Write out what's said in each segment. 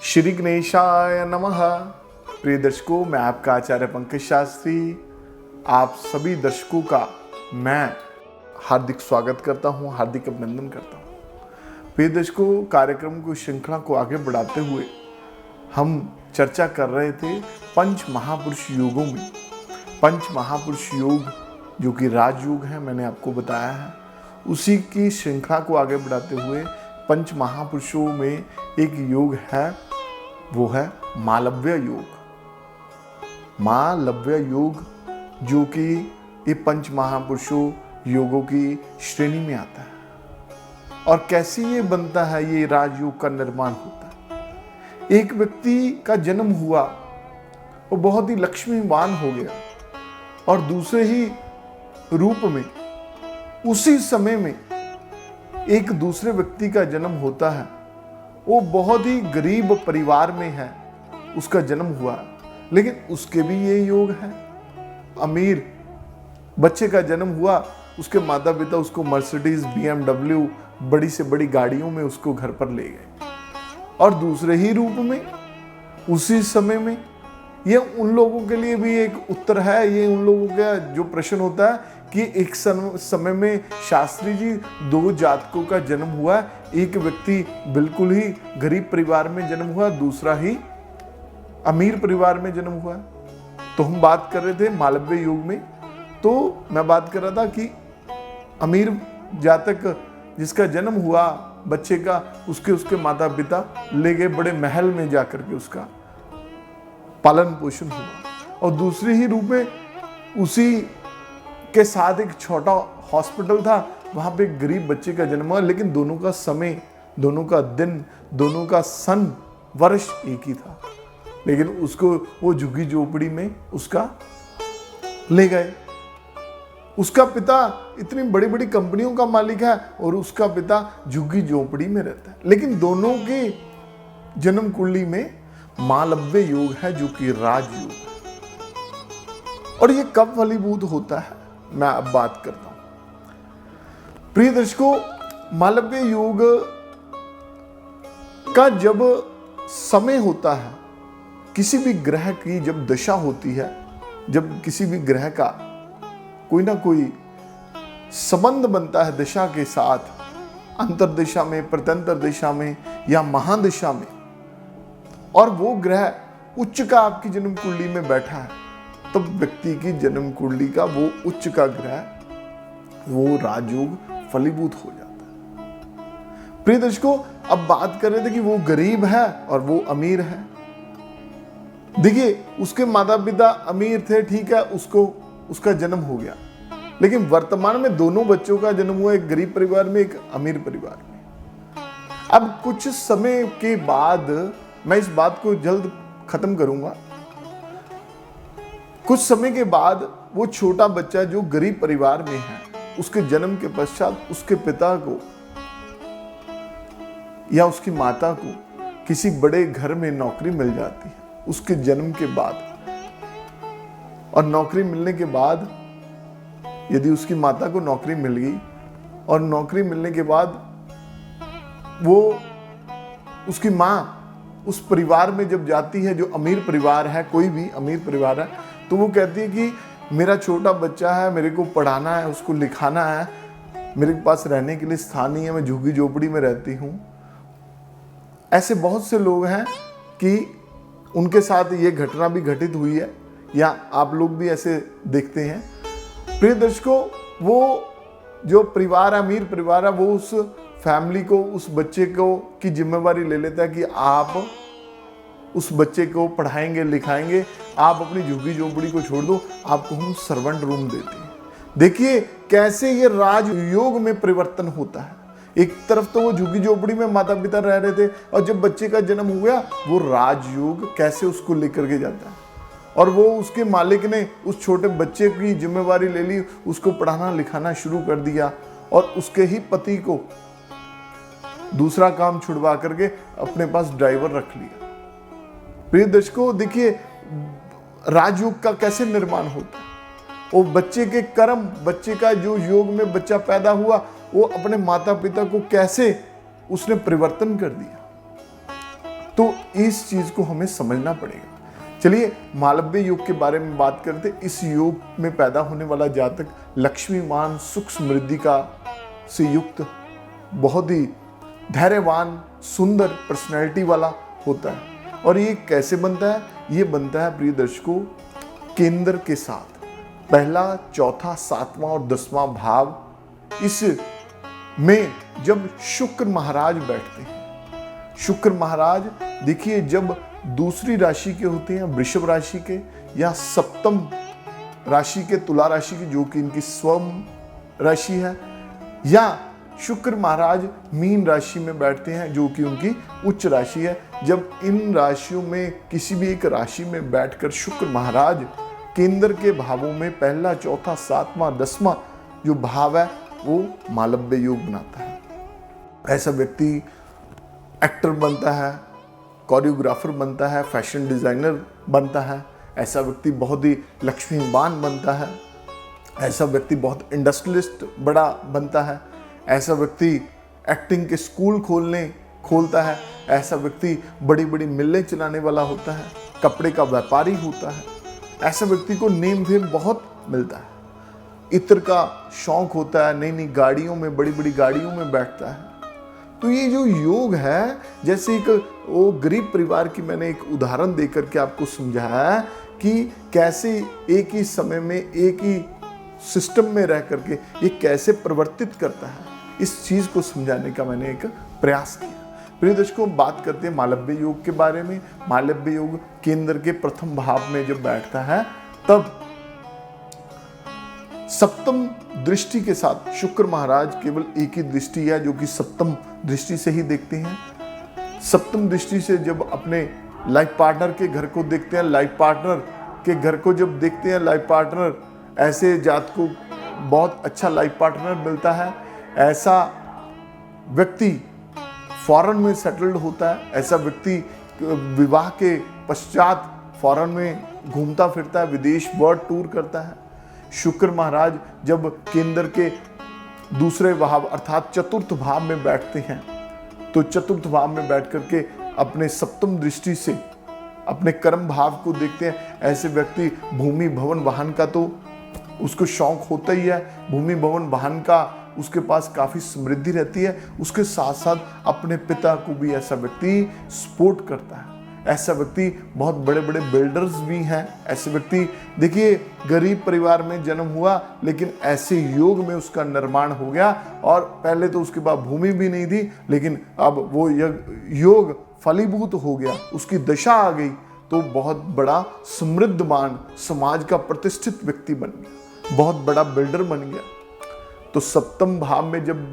श्री गणेशाय नमः। प्रिय दर्शकों, मैं आपका आचार्य पंकज शास्त्री आप सभी दर्शकों का मैं हार्दिक स्वागत करता हूं, हार्दिक अभिनंदन करता हूं। प्रिय दर्शकों, कार्यक्रम को श्रृंखला को आगे बढ़ाते हुए हम चर्चा कर रहे थे पंच महापुरुष योगों में। पंच महापुरुष योग जो कि राजयोग है, मैंने आपको बताया है। उसी की श्रृंखला को आगे बढ़ाते हुए पंच महापुरुषों में एक योग है, वो है मालव्य योग। मालव्य योग जो कि ये पंच महापुरुषों योगों की श्रेणी में आता है। और कैसे ये बनता है, ये राजयोग का निर्माण होता है। एक व्यक्ति का जन्म हुआ, वो बहुत ही लक्ष्मीवान हो गया, और दूसरे ही रूप में उसी समय में एक दूसरे व्यक्ति का जन्म होता है। वो बहुत ही गरीब परिवार में है, उसका जन्म हुआ, लेकिन उसके भी ये योग है। अमीर बच्चे का जन्म हुआ, उसके माता पिता उसको मर्सिडीज, BMW बड़ी से बड़ी गाड़ियों में उसको घर पर ले गए। और दूसरे ही रूप में उसी समय में, ये उन लोगों के लिए भी एक उत्तर है। ये उन लोगों का जो प्रश्न होता है कि एक समय में शास्त्री जी दो जातकों का जन्म हुआ। एक व्यक्ति बिल्कुल ही गरीब परिवार में जन्म हुआ, दूसरा ही अमीर परिवार में जन्म हुआ। तो हम बात कर रहे थे मालव्य योग में। तो मैं बात कर रहा था कि अमीर जातक जिसका जन्म हुआ बच्चे का, उसके माता पिता ले गए बड़े महल में जाकर के उसका पालन पोषण हुआ। और दूसरे ही रूप में उसी के साथ एक छोटा हॉस्पिटल था, वहां पे एक गरीब बच्चे का जन्म हुआ, लेकिन दोनों का समय, दोनों का दिन, दोनों का सन वर्ष एक ही था। लेकिन उसको वो झुग्गी झोपड़ी में उसका ले गए। उसका पिता इतनी बड़ी बड़ी कंपनियों का मालिक है और उसका पिता झुग्गी झोपड़ी में रहता है। लेकिन दोनों के जन्म कुंडली में मालव्य योग है जो कि राजयोग है। और ये कब फलीभूत होता है, मैं अब बात करता हूं। प्रिय दर्शकों, मालव्य योग का जब समय होता है, किसी भी ग्रह की जब दशा होती है, जब किसी भी ग्रह का कोई ना कोई संबंध बनता है दशा के साथ, अंतर्दशा में, प्रत्यंतर दिशा में या महादशा में, और वो ग्रह उच्च का आपकी जन्म कुंडली में बैठा है, तब व्यक्ति की जन्म कुंडली का वो उच्च का ग्रह वो राजयोग फलीभूत हो जाता है। प्रिय दर्शकों, अब बात कर रहे थे कि वो गरीब है और वो अमीर है। देखिए, उसके माता पिता अमीर थे, ठीक है, उसका जन्म हो गया, लेकिन वर्तमान में दोनों बच्चों का जन्म हुआ, एक गरीब परिवार में, एक अमीर परिवार में। अब कुछ समय के बाद, मैं इस बात को जल्द खत्म करूंगा, कुछ समय के बाद वो छोटा बच्चा जो गरीब परिवार में है, उसके जन्म के पश्चात उसके पिता को या उसकी माता को किसी बड़े घर में नौकरी मिल जाती है उसके जन्म के बाद। और नौकरी मिलने के बाद यदि उसकी माता को नौकरी मिल गई, और नौकरी मिलने के बाद वो उसकी माँ उस परिवार में जब जाती है, जो अमीर परिवार है, कोई भी अमीर परिवार है, तो वो कहती है कि मेरा छोटा बच्चा है, मेरे को पढ़ाना है, उसको लिखाना है, मेरे पास रहने के लिए स्थान नहीं है, मैं झुग्गी झोपड़ी में रहती हूँ। ऐसे बहुत से लोग हैं कि उनके साथ ये घटना भी घटित हुई है, या आप लोग भी ऐसे देखते हैं। प्रिय दर्शकों, वो जो परिवार है, अमीर परिवार है, वो उस फैमिली को, उस बच्चे को की जिम्मेवारी ले लेता है कि आप उस बच्चे को पढ़ाएंगे, लिखाएंगे, आप अपनी झुग्गी झोपड़ी को छोड़ दो, आपको हम सर्वेंट रूम देते हैं। देखिए कैसे ये राजयोग में परिवर्तन होता है। एक तरफ तो वो झुग्गी झोपड़ी में माता पिता रह रहे थे, और जब बच्चे का जन्म हो गया, वो राजयोग कैसे उसको लेकर के जाता है, और वो उसके मालिक ने उस छोटे बच्चे की जिम्मेवारी ले ली, उसको पढ़ाना लिखाना शुरू कर दिया, और उसके ही पति को दूसरा काम छुड़वा करके अपने पास ड्राइवर रख लिया। प्रिय दर्शकों, देखिए राजयोग का कैसे निर्माण होता है। वो बच्चे के कर्म, बच्चे का जो योग में बच्चा पैदा हुआ, वो अपने माता पिता को कैसे उसने परिवर्तन कर दिया। तो इस चीज को हमें समझना पड़ेगा। चलिए मालव्य योग के बारे में बात करते। इस योग में पैदा होने वाला जातक लक्ष्मीवान, सुख समृद्धि का से युक्त, बहुत ही धैर्यवान, सुंदर पर्सनैलिटी वाला होता है। और ये कैसे बनता है? ये बनता है प्रिय दर्शकों केंद्र के साथ। पहला, चौथा, सातवां और 10वां भाव, इस में जब शुक्र महाराज बैठते हैं। शुक्र महाराज देखिए जब दूसरी राशि के होते हैं, वृषभ राशि के या सप्तम राशि के, तुला राशि की, जो कि इनकी स्वम राशि है, या शुक्र महाराज मीन राशि में बैठते हैं जो कि उनकी उच्च राशि है। जब इन राशियों में किसी भी एक राशि में बैठकर शुक्र महाराज केंद्र के भावों में पहला, चौथा, सातवां, 10वां जो भाव है वो मालव्य योग बनाता है। ऐसा व्यक्ति एक्टर बनता है, कोरियोग्राफर बनता है, फैशन डिजाइनर बनता है। ऐसा व्यक्ति बहुत ही लक्ष्मीवान बनता है। ऐसा व्यक्ति बहुत इंडस्ट्रियलिस्ट बड़ा बनता है। ऐसा व्यक्ति एक्टिंग के स्कूल खोलता है। ऐसा व्यक्ति बड़ी बड़ी मिलें चलाने वाला होता है, कपड़े का व्यापारी होता है। ऐसा व्यक्ति को नेम फेम बहुत मिलता है। इत्र का शौक होता है, नई नई गाड़ियों में, बड़ी बड़ी गाड़ियों में बैठता है। तो ये जो योग है, जैसे एक वो गरीब परिवार की मैंने एक उदाहरण देकर के आपको समझाया है कि कैसे एक ही समय में एक ही सिस्टम में रह करके ये कैसे परिवर्तित करता है, इस चीज को समझाने का मैंने एक प्रयास किया। प्रिय दर्शकों, बात करते हैं मालव्य योग के बारे में। मालव्य योग केंद्र के प्रथम भाव में जब बैठता है तब सप्तम दृष्टि के साथ शुक्र महाराज केवल एक ही दृष्टि है जो कि सप्तम दृष्टि से ही देखते हैं। सप्तम दृष्टि से जब अपने लाइफ पार्टनर के घर को देखते हैं, लाइफ पार्टनर के घर को जब देखते हैं, लाइफ पार्टनर, ऐसे जात को बहुत अच्छा लाइफ पार्टनर मिलता है। ऐसा व्यक्ति फॉरेन में सेटल्ड होता है। ऐसा व्यक्ति विवाह के पश्चात फॉरेन में घूमता फिरता है, विदेश वर्ल्ड टूर करता है। शुक्र महाराज जब केंद्र के दूसरे भाव अर्थात चतुर्थ भाव में बैठते हैं तो चतुर्थ भाव में बैठ करके अपने सप्तम दृष्टि से अपने कर्म भाव को देखते हैं। ऐसे व्यक्ति भूमि भवन वाहन का तो उसको शौक होता ही है। भूमि भवन वाहन का उसके पास काफी समृद्धि रहती है। उसके साथ साथ अपने पिता को भी ऐसा व्यक्ति सपोर्ट करता है। ऐसा व्यक्ति बहुत बड़े बड़े बिल्डर्स भी हैं। ऐसे व्यक्ति देखिए गरीब परिवार में जन्म हुआ लेकिन ऐसे योग में उसका निर्माण हो गया और पहले तो उसके पास भूमि भी नहीं थी लेकिन अब वो योग फलीभूत हो गया, उसकी दशा आ गई तो बहुत बड़ा समृद्धमान समाज का प्रतिष्ठित व्यक्ति बन गया, बहुत बड़ा बिल्डर बन गया। तो सप्तम भाव में जब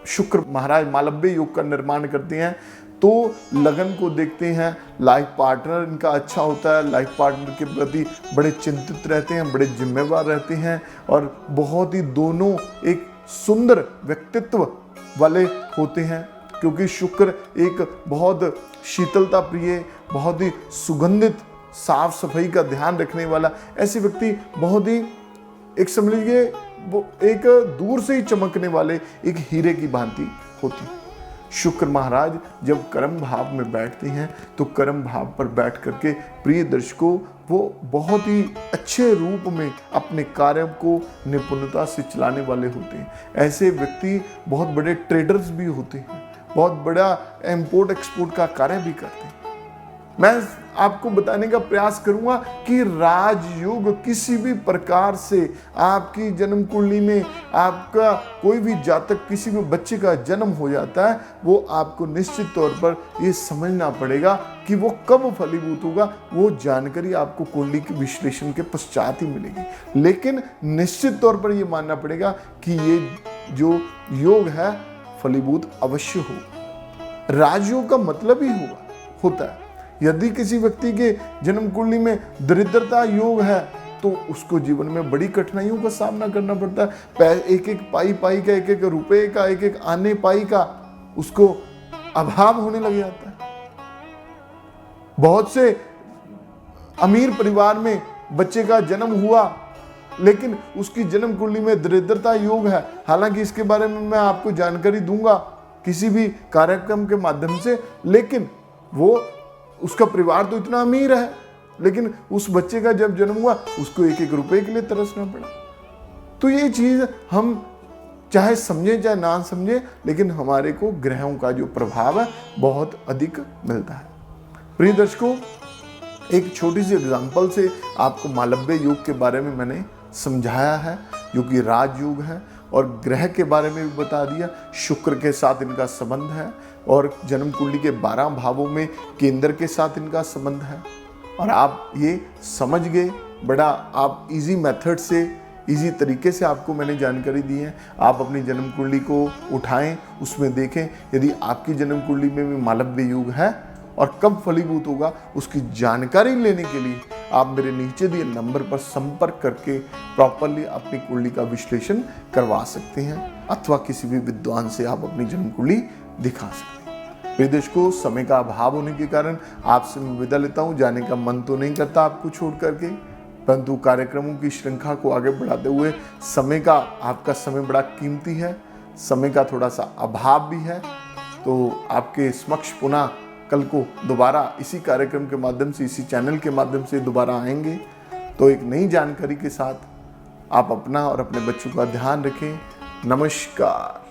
शुक्र महाराज मालव्य योग का निर्माण करते हैं तो लगन को देखते हैं। लाइफ पार्टनर इनका अच्छा होता है। लाइफ पार्टनर के प्रति बड़े चिंतित रहते हैं, बड़े जिम्मेवार रहते हैं और बहुत ही दोनों एक सुंदर व्यक्तित्व वाले होते हैं क्योंकि शुक्र एक बहुत शीतलता प्रिय, बहुत ही सुगंधित, साफ सफाई का ध्यान रखने वाला ऐसे व्यक्ति बहुत ही एक समझ लीजिए वो एक दूर से ही चमकने वाले एक हीरे की भांति होती। शुक्र महाराज जब कर्म भाव में बैठते हैं तो कर्म भाव पर बैठ करके प्रिय दर्शकों वो बहुत ही अच्छे रूप में अपने कार्य को निपुणता से चलाने वाले होते हैं। ऐसे व्यक्ति बहुत बड़े ट्रेडर्स भी होते हैं, बहुत बड़ा इंपोर्ट एक्सपोर्ट का कार्य भी करते हैं। मैं आपको बताने का प्रयास करूंगा कि राजयोग किसी भी प्रकार से आपकी जन्म कुंडली में आपका कोई भी जातक किसी भी बच्चे का जन्म हो जाता है वो आपको निश्चित तौर पर ये समझना पड़ेगा कि वो कब फलीभूत होगा। वो जानकारी आपको कुंडली के विश्लेषण के पश्चात ही मिलेगी, लेकिन निश्चित तौर पर ये मानना पड़ेगा कि ये जो योग है फलीभूत अवश्य होगा। राजयोग का मतलब ही होता है। यदि किसी व्यक्ति के जन्म कुंडली में दरिद्रता योग है तो उसको जीवन में बड़ी कठिनाइयों का सामना करना पड़ता है। एक एक पाई का, एक एक रुपए का, एक एक आने पाई का उसको अभाव होने लग जाता है। बहुत से अमीर परिवार में बच्चे का जन्म हुआ लेकिन उसकी जन्म कुंडली में दरिद्रता योग है। हालांकि इसके बारे में मैं आपको जानकारी दूंगा किसी भी कार्यक्रम के माध्यम से, लेकिन वो उसका परिवार तो इतना अमीर है, लेकिन उस बच्चे का जब जन्म हुआ उसको 1-1 रुपए के लिए तरसना पड़ा। तो ये चीज हम चाहे समझे चाहे ना समझे, लेकिन हमारे को ग्रहों का जो प्रभाव है बहुत अधिक मिलता है। प्रिय दर्शकों, एक छोटी सी एग्जांपल से आपको मालव्य युग के बारे में मैंने समझाया है, जो कि राजयुग है, और ग्रह के बारे में भी बता दिया। शुक्र के साथ इनका संबंध है और जन्म कुंडली के 12 भावों में केंद्र के साथ इनका संबंध है। और आप ये समझ गए, बड़ा आप इजी मेथड से, इजी तरीके से आपको मैंने जानकारी दी है। आप अपनी जन्म कुंडली को उठाएं, उसमें देखें यदि आपकी जन्म कुंडली में भी मालव्य युग है और कब फलीभूत होगा, उसकी जानकारी लेने के लिए आप मेरे नीचे दिए नंबर पर संपर्क करके प्रॉपरली अपनी कुंडली का विश्लेषण करवा सकते हैं, अथवा किसी भी विद्वान से आप अपनी जन्म कुंडली दिखा सकते हैं। प्रिय दर्शकों, समय का अभाव होने के कारण आपसे मैं विदा लेता हूँ। जाने का मन तो नहीं करता आपको छोड़ करके, परंतु कार्यक्रमों की श्रृंखला को आगे बढ़ाते हुए समय का, आपका समय बड़ा कीमती है, समय का थोड़ा सा अभाव भी है, तो आपके समक्ष पुनः कल को दोबारा इसी कार्यक्रम के माध्यम से, इसी चैनल के माध्यम से दोबारा आएंगे। तो एक नई जानकारी के साथ आप अपना और अपने बच्चों का ध्यान रखें। नमस्कार।